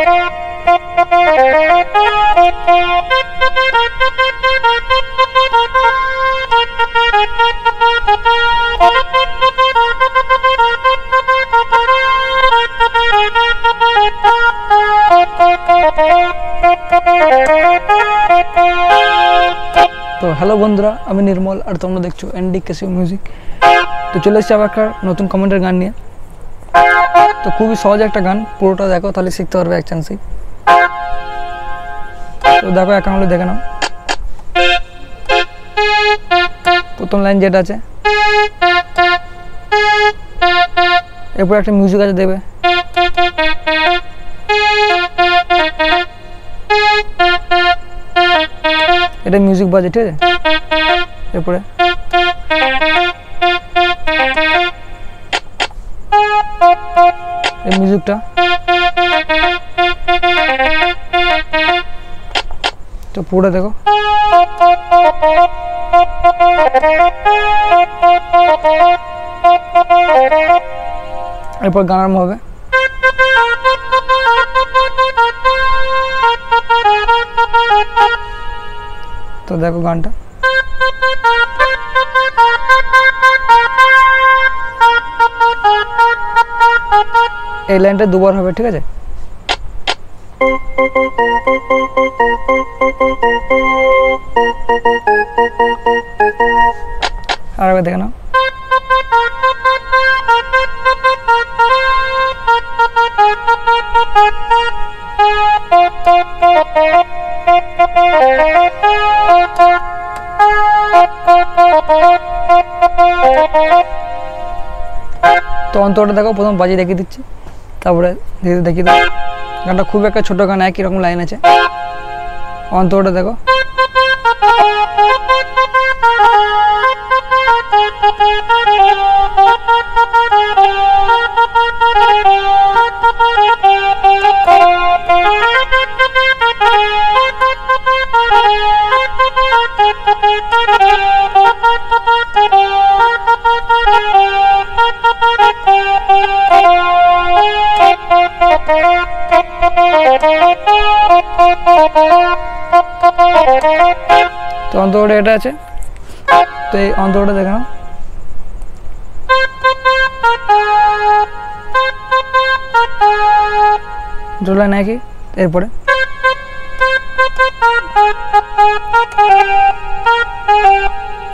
तो हेलो बंधुरा आमी निर्मल और तुम्हारा देखो एनडी कैसियो म्यूजिक। तो चले आबार नतून कमेंटर गान निये। तो खूब सहज एक गान पुरोटा देखो ताहले शिखते पारबे एक चांसेई। तो देखो एक आंगुले देखे नाओ। प्रथम लाइन जेटा आछे एरपर एक मिउजिक आछे देबे। এটা মিউজিক বাজে ঠিক আছে। এরপরে এই মিউজিকটা তো পুরো দেখো। এরপর গান আরম্ভ হবে। तो देखो गानटा এই লাইনটা দুবার হবে ঠিক আছে। আর একবার দেখে নাও। तो अंतरটা देखो प्रथम बाजी देखिए दिच्छी तारपरे धीरे देखिए दाओ। गानটা खूब एक छोट गान एक ही रकम लाइन आछे। अंतरটা देखो तो अंतरটা এটা আছে। তো এই অন্তরটা দেখে নাও। জোলা নাকি এরপরে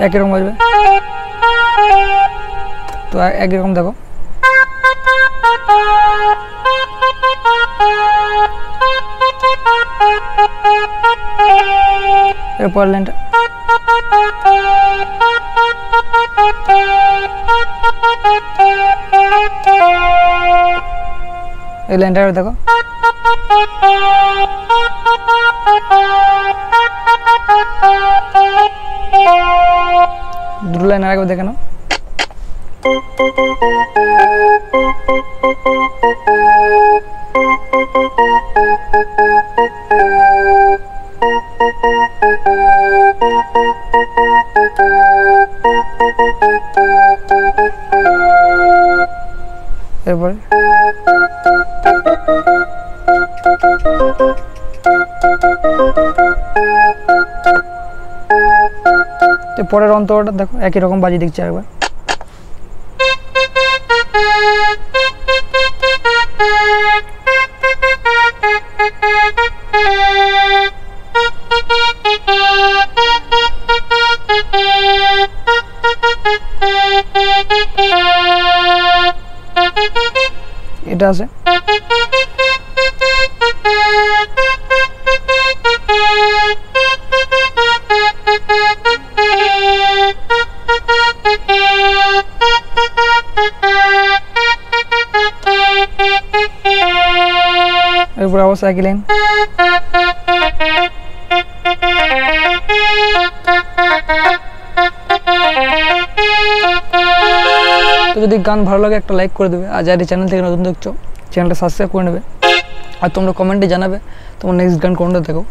একই রকম বাজবে। তো একই রকম দেখো। এরপর লাইনটা এই লাইনটা দেখো। দুটো লাইন আরেকবার দেখে নাও। এরপরে পরের অন্তরটা দেখো একই রকম বাজি দিচ্ছে একবার। এটা আছে এরপর অবশ্য একই লাইন। तो যদি গান ভালো লাগে একটা লাইক করে দেবে আর যারা চ্যানেল থেকে নতুন দেখছো চ্যানেলটা সাবস্ক্রাইব করে নেবে আর তোমরা কমেন্টে জানাবে তোমরা নেক্সট গান কোনটা দেখো।